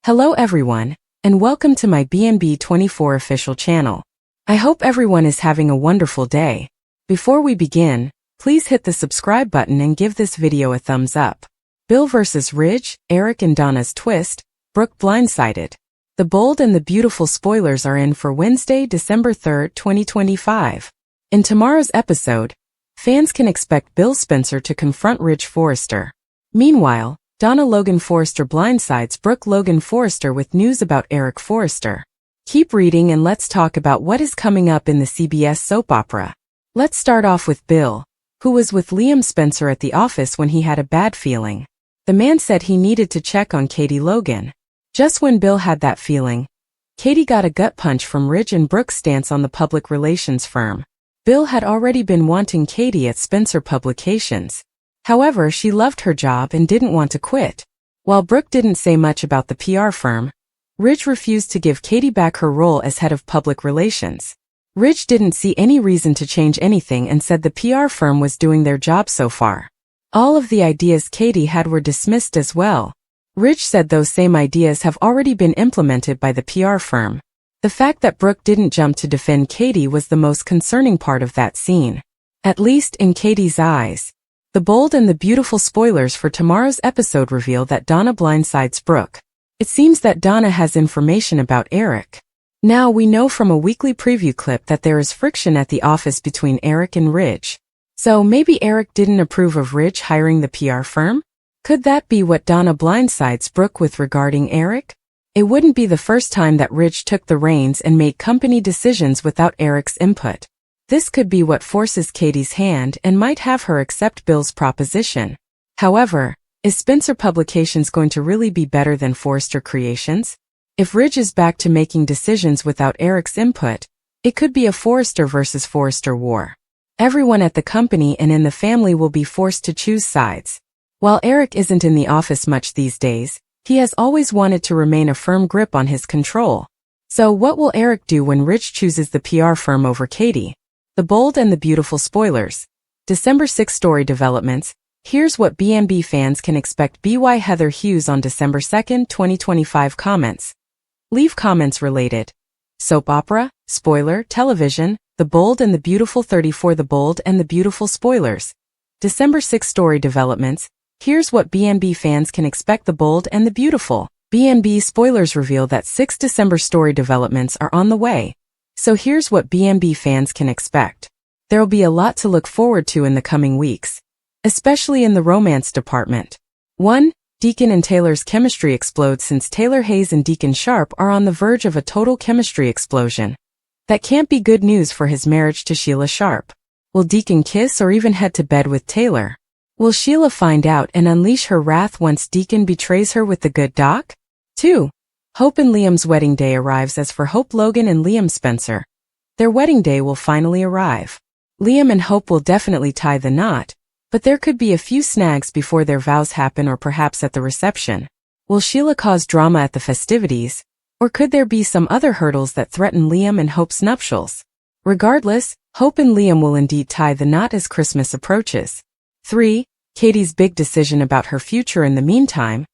Hello everyone, and welcome to my BNB24 official channel. I hope everyone is having a wonderful day. Before we begin, please hit the subscribe button and give this video a thumbs up. Bill vs. Ridge, Eric and Donna's twist, Brooke blindsided. The bold and the beautiful spoilers are in for Wednesday, December 3rd, 2025. In tomorrow's episode, fans can expect Bill Spencer to confront Ridge Forrester. Meanwhile, Donna Logan Forrester blindsides Brooke Logan Forrester with news about Eric Forrester. Keep reading and let's talk about what is coming up in the CBS soap opera. Let's start off with Bill, who was with Liam Spencer at the office when he had a bad feeling. The man said he needed to check on Katie Logan. Just when Bill had that feeling, Katie got a gut punch from Ridge and Brooke's stance on the public relations firm. Bill had already been wanting Katie at Spencer Publications. However, she loved her job and didn't want to quit. While Brooke didn't say much about the PR firm, Ridge refused to give Katie back her role as head of public relations. Ridge didn't see any reason to change anything and said the PR firm was doing their job so far. All of the ideas Katie had were dismissed as well. Ridge said those same ideas have already been implemented by the PR firm. The fact that Brooke didn't jump to defend Katie was the most concerning part of that scene. At least in Katie's eyes. The bold and the beautiful spoilers for tomorrow's episode reveal that Donna blindsides Brooke. It seems that Donna has information about Eric. Now we know from a weekly preview clip that there is friction at the office between Eric and Ridge. So maybe Eric didn't approve of Ridge hiring the PR firm? Could that be what Donna blindsides Brooke with regarding Eric? It wouldn't be the first time that Ridge took the reins and made company decisions without Eric's input. This could be what forces Katie's hand and might have her accept Bill's proposition. However, is Spencer Publications going to really be better than Forrester Creations? If Ridge is back to making decisions without Eric's input, it could be a Forrester versus Forrester war. Everyone at the company and in the family will be forced to choose sides. While Eric isn't in the office much these days, he has always wanted to remain a firm grip on his control. So what will Eric do when Ridge chooses the PR firm over Katie? The bold and the beautiful spoilers. December 6 story developments. Here's what BNB fans can expect. BY Heather Hughes on December 2nd, 2025 comments. Leave comments related. Soap opera, spoiler, television, The Bold and the Beautiful 34 The Bold and the Beautiful spoilers. December 6 story developments. Here's what BNB fans can expect. The Bold and the Beautiful. BNB spoilers reveal that 6 December story developments are on the way. So here's what BNB fans can expect. There'll be a lot to look forward to in the coming weeks, especially in the romance department. 1. Deacon and Taylor's chemistry explodes since Taylor Hayes and Deacon Sharp are on the verge of a total chemistry explosion. That can't be good news for his marriage to Sheila Sharp. Will Deacon kiss or even head to bed with Taylor? Will Sheila find out and unleash her wrath once Deacon betrays her with the good doc? 2. Hope and Liam's wedding day arrives. As for Hope Logan and Liam Spencer, their wedding day will finally arrive. Liam and Hope will definitely tie the knot, but there could be a few snags before their vows happen or perhaps at the reception. Will Sheila cause drama at the festivities, or could there be some other hurdles that threaten Liam and Hope's nuptials? Regardless, Hope and Liam will indeed tie the knot as Christmas approaches. 3. Katie's big decision about her future. In the meantime,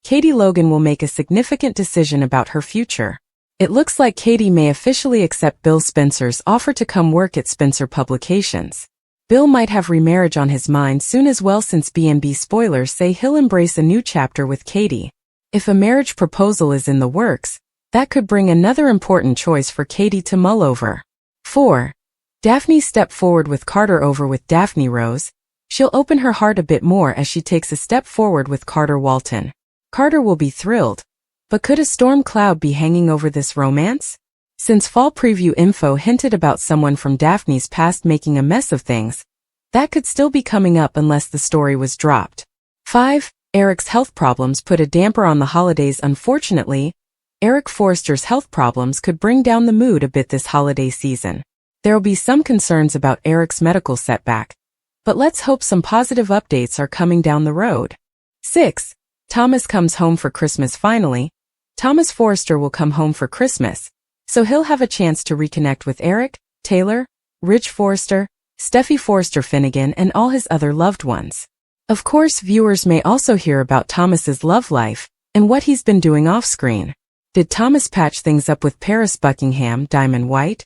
Katie Logan will make a significant decision about her future. It looks like Katie may officially accept Bill Spencer's offer to come work at Spencer Publications. Bill might have remarriage on his mind soon as well, since BNB spoilers say he'll embrace a new chapter with Katie. If a marriage proposal is in the works, that could bring another important choice for Katie to mull over. 4. Daphne step forward with Carter. Over with Daphne Rose, she'll open her heart a bit more as she takes a step forward with Carter Walton. Carter will be thrilled. But could a storm cloud be hanging over this romance? Since fall preview info hinted about someone from Daphne's past making a mess of things, that could still be coming up unless the story was dropped. 5. Eric's health problems put a damper on the holidays. Unfortunately, Eric Forrester's health problems could bring down the mood a bit this holiday season. There'll be some concerns about Eric's medical setback, but let's hope some positive updates are coming down the road. 6. Thomas comes home for Christmas. Finally, Thomas Forrester will come home for Christmas, so he'll have a chance to reconnect with Eric, Taylor, Ridge Forrester, Steffi Forrester Finnegan, and all his other loved ones. Of course, viewers may also hear about Thomas's love life and what he's been doing off-screen. Did Thomas patch things up with Paris Buckingham, Diamond White?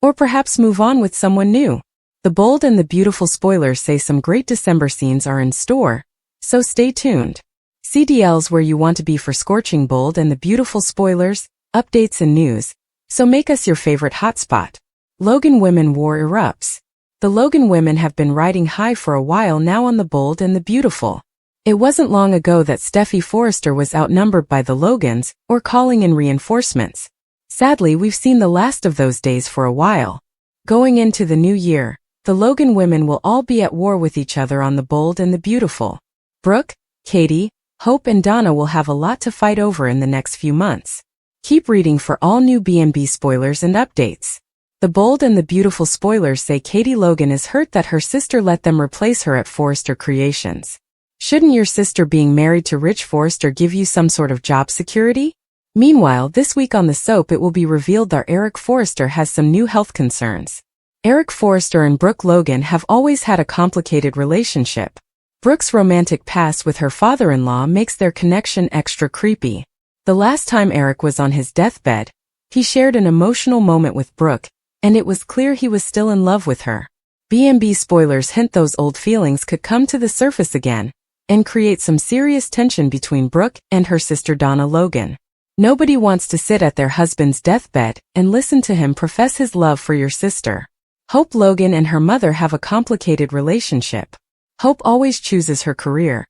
Or perhaps move on with someone new? The bold and the beautiful spoilers say some great December scenes are in store, so stay tuned. CDL's where you want to be for scorching bold and the beautiful spoilers, updates and news, so make us your favorite hotspot. Logan Women War erupts. The Logan women have been riding high for a while now on the bold and the beautiful. It wasn't long ago that Steffi Forrester was outnumbered by the Logans, or calling in reinforcements. Sadly, we've seen the last of those days for a while. Going into the new year, the Logan women will all be at war with each other on the bold and the beautiful. Brooke, Katie, Hope and Donna will have a lot to fight over in the next few months. Keep reading for all new B&B spoilers and updates. The bold and the beautiful spoilers say Katie Logan is hurt that her sister let them replace her at Forrester Creations. Shouldn't your sister being married to Rich Forrester give you some sort of job security? Meanwhile, this week on the soap it will be revealed that Eric Forrester has some new health concerns. Eric Forrester and Brooke Logan have always had a complicated relationship. Brooke's romantic past with her father-in-law makes their connection extra creepy. The last time Eric was on his deathbed, he shared an emotional moment with Brooke, and it was clear he was still in love with her. B&B spoilers hint those old feelings could come to the surface again, and create some serious tension between Brooke and her sister Donna Logan. Nobody wants to sit at their husband's deathbed and listen to him profess his love for your sister. Hope Logan and her mother have a complicated relationship. Hope always chooses her career,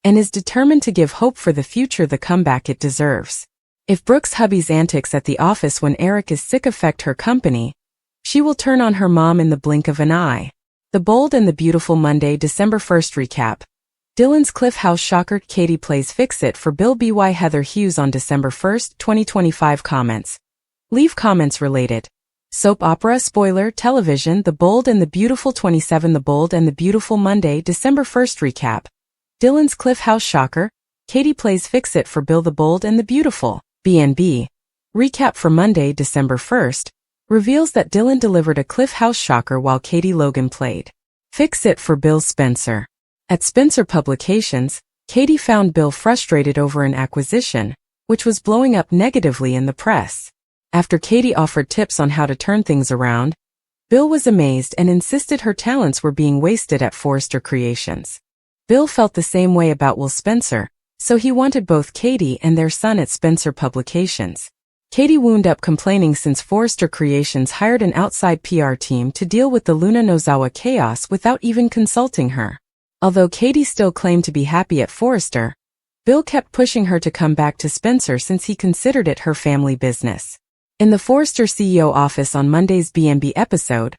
and is determined to give Hope for the future the comeback it deserves. If Brooke's hubby's antics at the office when Eric is sick affect her company, she will turn on her mom in the blink of an eye. The bold and the beautiful Monday, December 1st recap. Dylan's Cliff House shocker. Katie plays Fix-It for Bill by Heather Hughes on December 1st, 2025 comments. Leave comments related. Soap opera spoiler television The Bold and the Beautiful 27 The Bold and the Beautiful Monday, December 1st recap. Dylan's Cliff House shocker. Katie plays Fix-It for Bill the Bold and the Beautiful. B&B. Recap for Monday, December 1st. Reveals that Dylan delivered a Cliff House shocker while Katie Logan played Fix-It for Bill Spencer. At Spencer Publications, Katie found Bill frustrated over an acquisition, which was blowing up negatively in the press. After Katie offered tips on how to turn things around, Bill was amazed and insisted her talents were being wasted at Forrester Creations. Bill felt the same way about Will Spencer, so he wanted both Katie and their son at Spencer Publications. Katie wound up complaining since Forrester Creations hired an outside PR team to deal with the Luna Nozawa chaos without even consulting her. Although Katie still claimed to be happy at Forrester, Bill kept pushing her to come back to Spencer since he considered it her family business. In the Forrester CEO office on Monday's B&B episode,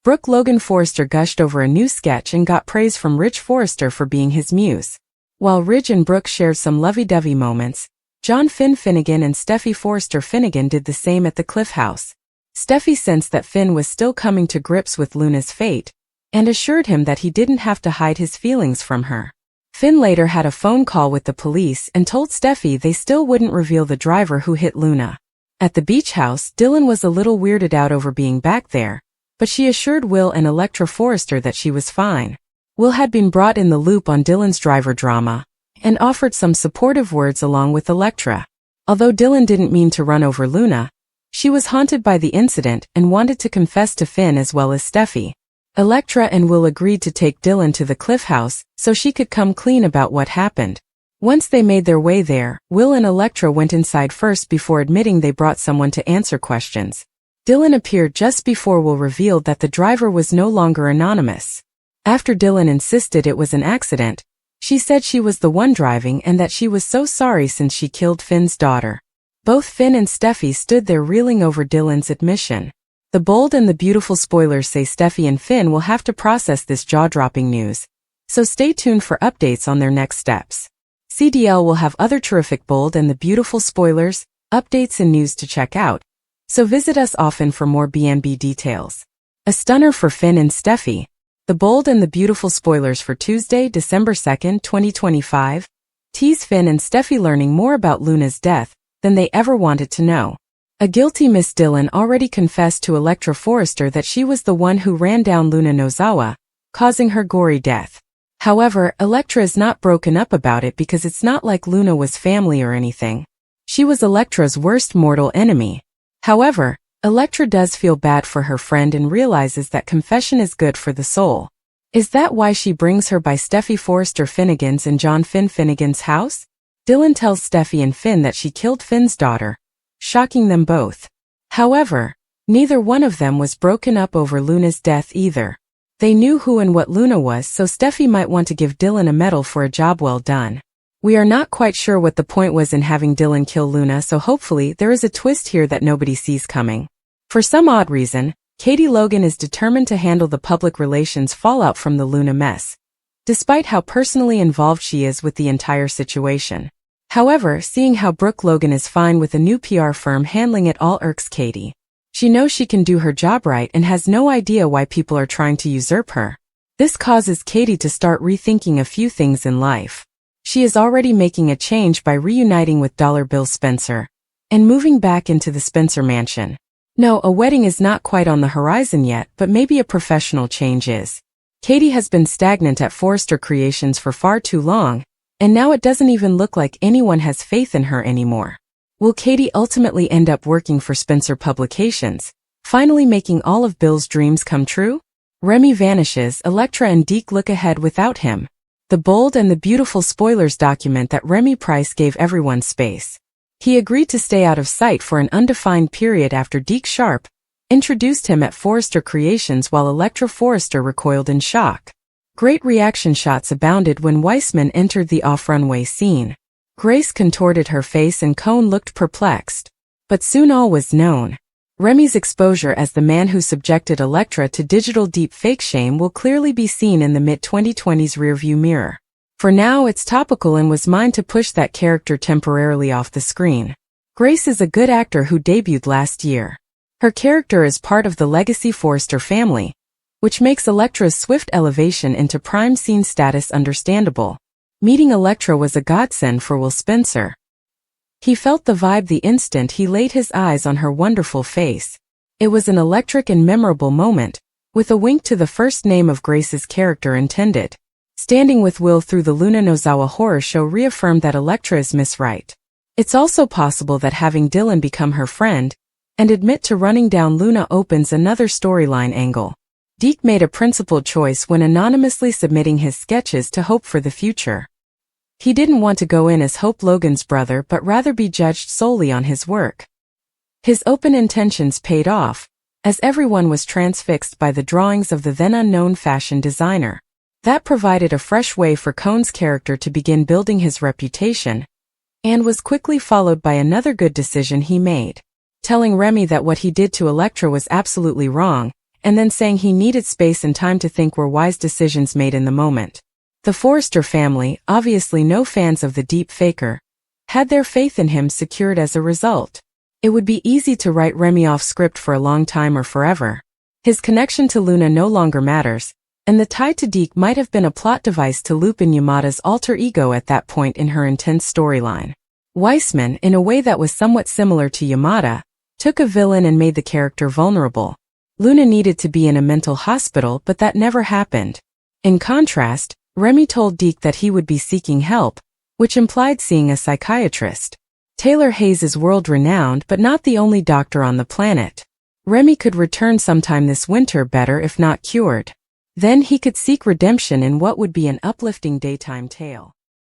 Brooke Logan Forrester gushed over a new sketch and got praise from Rich Forrester for being his muse. While Rich and Brooke shared some lovey-dovey moments, John Finn Finnegan and Steffi Forrester Finnegan did the same at the Cliff House. Steffi sensed that Finn was still coming to grips with Luna's fate, and assured him that he didn't have to hide his feelings from her. Finn later had a phone call with the police and told Steffi they still wouldn't reveal the driver who hit Luna. At the beach house, Dylan was a little weirded out over being back there, but she assured Will and Electra Forrester that she was fine. Will had been brought in the loop on Dylan's driver drama, and offered some supportive words along with Electra. Although Dylan didn't mean to run over Luna, she was haunted by the incident and wanted to confess to Finn as well as Steffi. Electra and Will agreed to take Dylan to the Cliff House so she could come clean about what happened. Once they made their way there, Will and Electra went inside first before admitting they brought someone to answer questions. Dylan appeared just before Will revealed that the driver was no longer anonymous. After Dylan insisted it was an accident, she said she was the one driving and that she was so sorry since she killed Finn's daughter. Both Finn and Steffi stood there reeling over Dylan's admission. The bold and the beautiful spoilers say Steffi and Finn will have to process this jaw-dropping news, so stay tuned for updates on their next steps. CDL will have other terrific bold and the beautiful spoilers, updates and news to check out, so visit us often for more B&B details. A stunner for Finn and Steffi. The bold and the beautiful spoilers for Tuesday, December 2nd, 2025, tease Finn and Steffi learning more about Luna's death than they ever wanted to know. A guilty Miss Dylan already confessed to Electra Forrester that she was the one who ran down Luna Nozawa, causing her gory death. However, Elektra is not broken up about it because it's not like Luna was family or anything. She was Elektra's worst mortal enemy. However, Elektra does feel bad for her friend and realizes that confession is good for the soul. Is that why she brings her by Steffi Forrester Finnegan's and John Finn Finnegan's house? Dylan tells Steffi and Finn that she killed Finn's daughter, shocking them both. However, neither one of them was broken up over Luna's death either. They knew who and what Luna was, so Steffi might want to give Dylan a medal for a job well done. We are not quite sure what the point was in having Dylan kill Luna, so hopefully there is a twist here that nobody sees coming. For some odd reason, Katie Logan is determined to handle the public relations fallout from the Luna mess, despite how personally involved she is with the entire situation. However, seeing how Brooke Logan is fine with a new PR firm handling it all irks Katie. She knows she can do her job right and has no idea why people are trying to usurp her. This causes Katie to start rethinking a few things in life. She is already making a change by reuniting with Dollar Bill Spencer and moving back into the Spencer mansion. No, a wedding is not quite on the horizon yet, but maybe a professional change is. Katie has been stagnant at Forrester Creations for far too long, and now it doesn't even look like anyone has faith in her anymore. Will Katie ultimately end up working for Spencer Publications, finally making all of Bill's dreams come true? Remy vanishes, Elektra and Deke look ahead without him. The bold and the beautiful spoilers document that Remy Price gave everyone space. He agreed to stay out of sight for an undefined period after Deke Sharp introduced him at Forrester Creations while Elektra Forrester recoiled in shock. Great reaction shots abounded when Weissman entered the off-runway scene. Grace contorted her face and Cohn looked perplexed. But soon all was known. Remy's exposure as the man who subjected Elektra to digital deep-fake shame will clearly be seen in the mid-2020s rearview mirror. For now it's topical and was mine to push that character temporarily off the screen. Grace is a good actor who debuted last year. Her character is part of the legacy Forrester family, which makes Elektra's swift elevation into prime scene status understandable. Meeting Elektra was a godsend for Will Spencer. He felt the vibe the instant he laid his eyes on her wonderful face. It was an electric and memorable moment, with a wink to the first name of Grace's character intended. Standing with Will through the Luna Nozawa horror show reaffirmed that Elektra is Miss Right. It's also possible that having Dylan become her friend and admit to running down Luna opens another storyline angle. Deke made a principled choice when anonymously submitting his sketches to Hope for the future. He didn't want to go in as Hope Logan's brother but rather be judged solely on his work. His open intentions paid off, as everyone was transfixed by the drawings of the then unknown fashion designer. That provided a fresh way for Cohn's character to begin building his reputation, and was quickly followed by another good decision he made. Telling Remy that what he did to Elektra was absolutely wrong, and then saying he needed space and time to think were wise decisions made in the moment. The Forrester family, obviously no fans of the deep faker, had their faith in him secured as a result. It would be easy to write Remy off script for a long time or forever. His connection to Luna no longer matters, and the tie to Deke might have been a plot device to loop in Yamada's alter ego at that point in her intense storyline. Weissman, in a way that was somewhat similar to Yamada, took a villain and made the character vulnerable. Luna needed to be in a mental hospital, but that never happened. In contrast, Remy told Deke that he would be seeking help, which implied seeing a psychiatrist. Taylor Hayes is world-renowned but not the only doctor on the planet. Remy could return sometime this winter better if not cured. Then he could seek redemption in what would be an uplifting daytime tale.